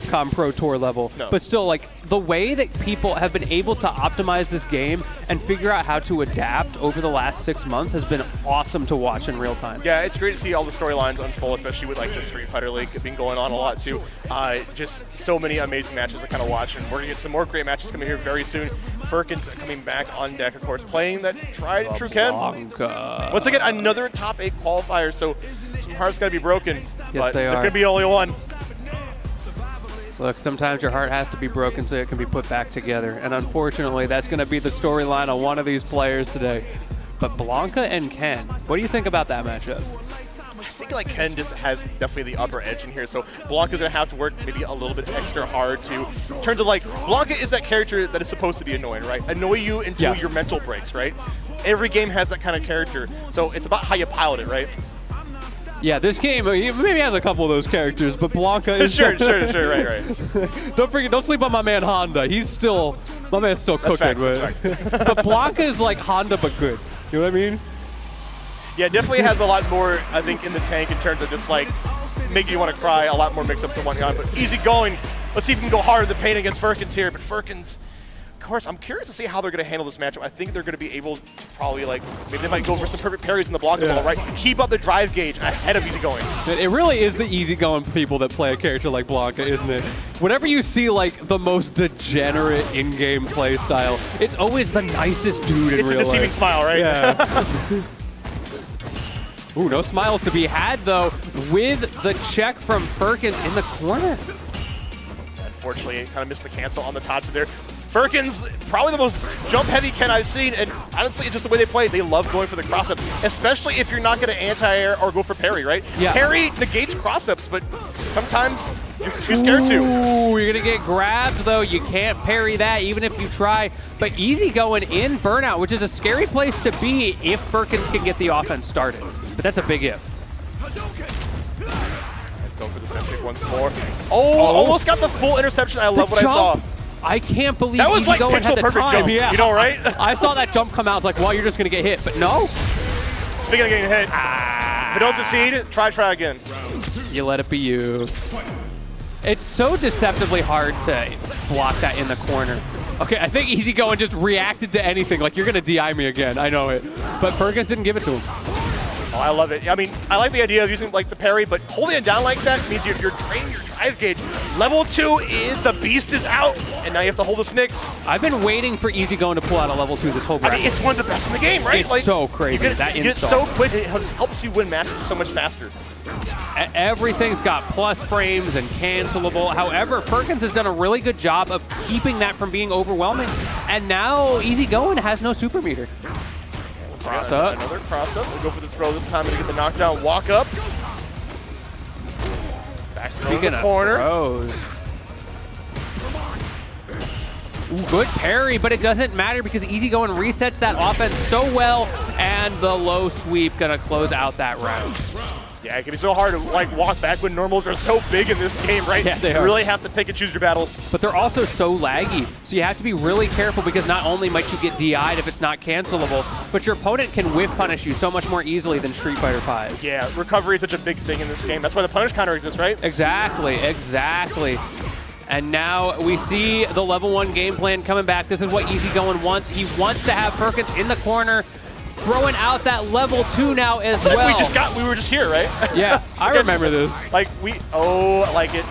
Capcom Pro Tour level, but still, like, the way that people have been able to optimize this game and figure out how to adapt over the last 6 months has been awesome to watch in real time. Yeah, it's great to see all the storylines unfold, especially with like the Street Fighter League being going on a lot too. Just so many amazing matches to kind of watch, and we're gonna get some more great matches coming here very soon. Firkins coming back on deck, of course, playing that tried and true Ken. Blanka. Once again, another top 8 qualifier, so some hearts gotta be broken. Yes, they are. There could be only one. Look, sometimes your heart has to be broken so it can be put back together. And unfortunately, that's going to be the storyline on one of these players today. But Blanka and Ken, what do you think about that matchup? I think like Ken just has definitely the upper edge in here, so Blanka's gonna have to work maybe a little bit extra hard to, in terms of like, Blanka is that character that is supposed to be annoying, right? Annoy you until your mental breaks, right? Every game has that kind of character, so it's about how you pilot it, right? Yeah, this game maybe has a couple of those characters, but Blanka is sure, right. Don't sleep on my man Honda. My man's still cooking. That's facts. But Blanka is like Honda, but good. You know what I mean? Yeah, definitely has a lot more, I think, in the tank in terms of just like making you want to cry, a lot more mix-ups than one gun. But easygoinn. Let's see if we can go harder the paint against Firkins here. But Firkins, of course, I'm curious to see how they're going to handle this matchup. I think they're going to be able to probably, like, maybe they might go for some perfect parries in the Blanka ball, right? Keep up the drive gauge ahead of easygoinn. It really is the easygoing people that play a character like Blanka, isn't it? Whenever you see, like, the most degenerate in-game play style, it's always the nicest dude in real life. It's a deceiving smile, right? Yeah. Ooh, no smiles to be had, though, with the check from Firkins in the corner. Unfortunately, it kind of missed the cancel on the Tatsu there. Firkins, probably the most jump-heavy Ken I've seen, and honestly, it's just the way they play. They love going for the cross-up, especially if you're not going to anti-air or go for parry, right? Yeah. Parry negates cross-ups, but sometimes you're too scared to. Ooh, you're going to get grabbed, though. You can't parry that, even if you try. But easygoinn in burnout, which is a scary place to be if Firkins can get the offense started. But that's a big if. Let's go for the step kick once more. Oh, almost got the full interception. I love what I saw. I can't believe that was like easygoinn had the perfect time. jump. Yeah. You know, right? I saw that jump come out. I was like, well, you're just going to get hit. But no. Speaking of getting hit, if it don't succeed, try again. You let it be you. It's so deceptively hard to block that in the corner. Okay, I think easygoinn just reacted to anything. Like, you're going to DI me again. I know it. But Firkins didn't give it to him. Oh, I love it. I mean, I like the idea of using like the parry, but holding it down like that means you're draining your drive gauge. Level 2 is the beast is out, and now you have to hold this mix. I've been waiting for easygoinn to pull out a level 2 this whole bracket. I mean, it's one of the best in the game, right? It's like, so crazy. You get so quick, it helps you win matches so much faster. Everything's got plus frames and cancelable. However, Firkins has done a really good job of keeping that from being overwhelming, and now easygoinn has no super meter. Cross up. Another cross up. We'll go for the throw this time to get the knockdown. Walk up. Back to the corner. Throws. Ooh, good parry, but it doesn't matter because easygoinn resets that offense so well, and the low sweep gonna close out that round. Yeah, it can be so hard to like walk back when normals are so big in this game, right? Yeah, they are. You really have to pick and choose your battles. But they're also so laggy, so you have to be really careful because not only might you get DI'd if it's not cancelable, but your opponent can whiff punish you so much more easily than Street Fighter V. Yeah, recovery is such a big thing in this game. That's why the punish counter exists, right? Exactly. And now we see the level 1 game plan coming back. This is what easygoinn wants. He wants to have Firkins in the corner, throwing out that level 2 now as well. We were just here, right? Yeah, I remember this. Like I like it.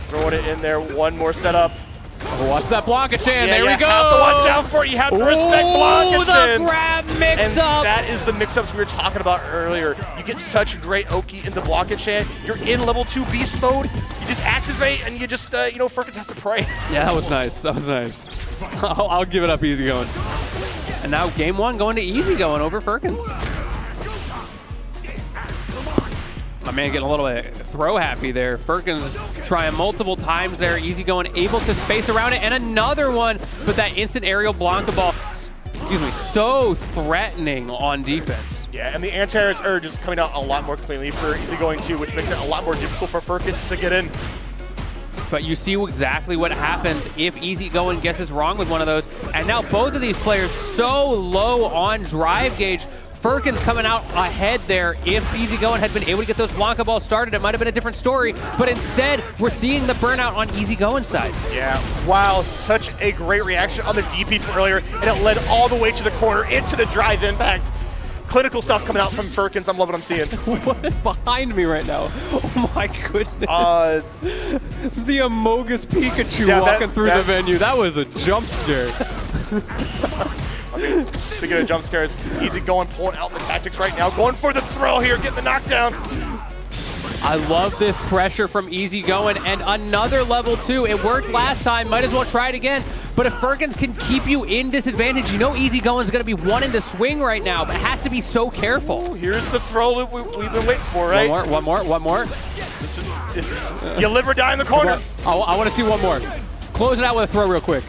Throwing it in there, one more setup. Oh, watch that Blanka Chan, there we go. You have to watch out for it. You have to respect Blanka Chan. The grab mix-up. That is the mix-ups we were talking about earlier. You get such great Oki into Blanka Chan. You're in level 2 beast mode. You just activate and you just, Firkins has to pray. Yeah, that was nice. I'll give it up easygoinn. And now game 1 going to easygoinn over Firkins. My man getting a little bit throw happy there. Firkins trying multiple times there. easygoinn able to space around it, and another one, but that instant aerial Blanka ball, so threatening on defense. Yeah, and the anti-air's urge is coming out a lot more cleanly for easygoinn too, which makes it a lot more difficult for Firkins to get in. But you see exactly what happens if easygoinn guesses wrong with one of those. And now both of these players so low on drive gauge. Firkins coming out ahead there. If easygoinn had been able to get those Blanka balls started, it might have been a different story. But instead, we're seeing the burnout on easygoinn's side. Yeah, wow, such a great reaction on the DP from earlier, and it led all the way to the corner into the drive impact. Clinical stuff coming out from Firkins. I'm loving what I'm seeing. What is behind me right now? Oh my goodness. This is the Amogus Pikachu walking through the venue. That was a jump scare. Speaking of jump scares, easygoinn pulling out the tactics right now, going for the throw here, getting the knockdown. I love this pressure from easygoinn, and another level 2. It worked last time, might as well try it again. But if Firkins can keep you in disadvantage, you know easygoinn's going to be wanting to swing right now, but has to be so careful. Ooh, here's the throw loop we've been waiting for, right? One more. You live or die in the corner. I want to see one more. Close it out with a throw real quick.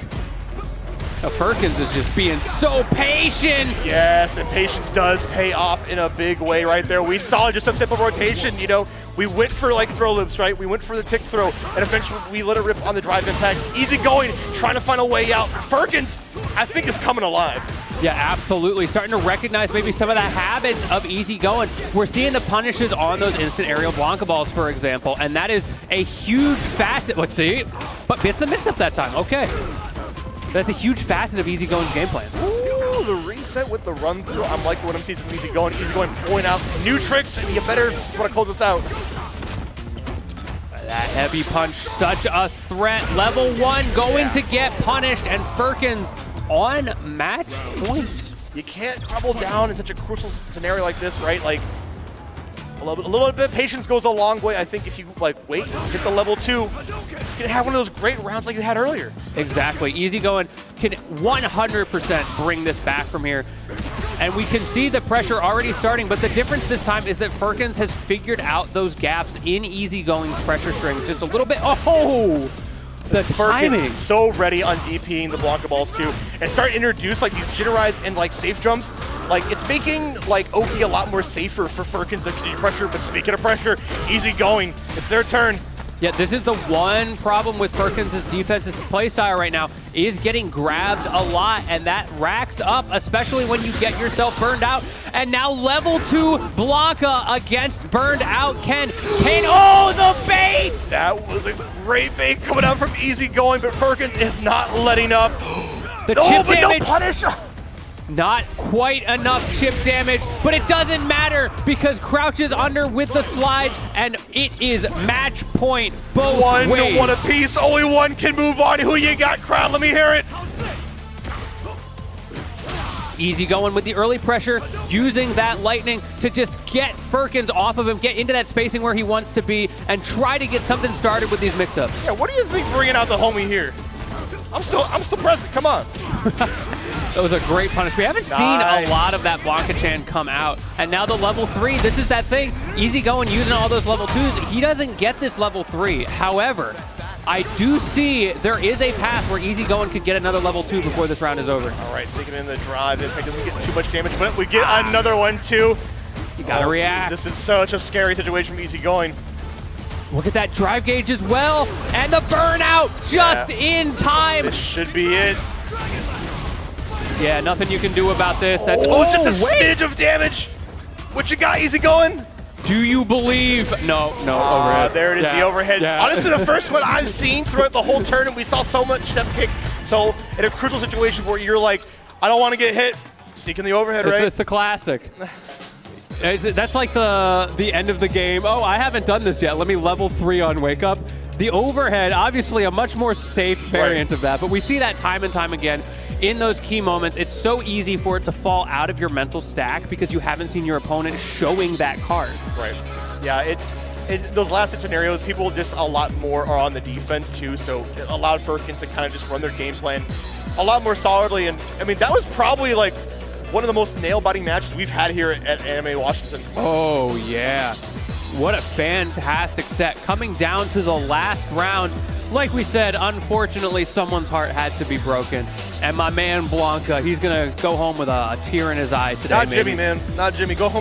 Now Firkins is just being so patient. Yes, and patience does pay off in a big way right there. We saw just a simple rotation, you know. We went for like throw loops, right? We went for the tick throw, and eventually we let it rip on the drive impact. Easygoinn trying to find a way out. Firkins, I think, is coming alive. Yeah, absolutely. Starting to recognize maybe some of the habits of easygoinn. We're seeing the punishes on those instant aerial Blanka balls, for example, and that is a huge facet. Let's see. But gets the mix-up that time. Okay. That's a huge facet of easygoinn's game plan. Ooh, the reset with the run through. I'm liking what I'm seeing from easygoinn. Easygoinn pulling out new tricks, and you better want to close us out. That heavy punch, such a threat. Level 1 going to get punished, and Firkins on match point. You can't crumble down in such a crucial scenario like this, right? Like, a little bit of patience goes a long way. I think if you like wait, get the level 2, you can have one of those great rounds like you had earlier. Exactly. easygoinn can 100% bring this back from here. And we can see the pressure already starting, but the difference this time is that Firkins has figured out those gaps in easygoinn's pressure strings just a little bit. Oh! The timing. Firkins so ready on DPing the Blanka balls too, and start to introduce like these jitterize and like safe jumps. Like it's making like Oki a lot more safer for Firkins to continue pressure. But speaking of pressure, easygoinn, it's their turn. Yeah, this is the one problem with Firkins' defense's playstyle right now, is getting grabbed a lot, and that racks up, especially when you get yourself burned out. And now level 2 Blanka against burned out Ken. Oh, the bait! That was a great bait coming out from easygoinn, but Firkins is not letting up. The chip damage. No punish. Not quite enough chip damage, but it doesn't matter because Crouch is under with the slide, and it is match point both ways. One apiece. Only one can move on. Who you got, crowd? Let me hear it. easygoinn with the early pressure, using that lightning to just get Firkins off of him, get into that spacing where he wants to be, and try to get something started with these mix-ups. Yeah, what do you think bringing out the homie here? I'm still present. Come on. That was a great punish. We haven't seen a lot of that Blanka-chan come out. And now the level 3, this is that thing. easygoinn using all those level 2s. He doesn't get this level 3. However, I do see there is a path where easygoinn could get another level 2 before this round is over. All right, sticking in the drive. Impact doesn't get too much damage, but we get another one too. You gotta react. This is such a scary situation from easygoinn. Look at that drive gauge as well. And the burnout just in time. This should be it. Yeah, nothing you can do about this. That's just a smidge of damage. What you got, easygoinn? Do you believe? No, overhead. There it is, the overhead. Yeah. Honestly, the first one I've seen throughout the whole turn, and we saw so much step kick. So in a crucial situation where you're like, I don't want to get hit, sneak in the overhead, right? It's the classic. That's like the end of the game. Oh, I haven't done this yet. Let me level 3 on Wake Up. The overhead, obviously a much more safe variant of that, but we see that time and time again in those key moments. It's so easy for it to fall out of your mental stack because you haven't seen your opponent showing that card. Right. Yeah, those last scenarios, people just a lot more are on the defense too, so it allowed Firkins to kind of just run their game plan a lot more solidly. And I mean, that was probably like one of the most nail-biting matches we've had here at Anime Washington. Oh, yeah. What a fantastic set. Coming down to the last round. Like we said, unfortunately, someone's heart had to be broken. And my man, Blanka, he's going to go home with a tear in his eye today. Not Jimmy, man. Not Jimmy. Go home.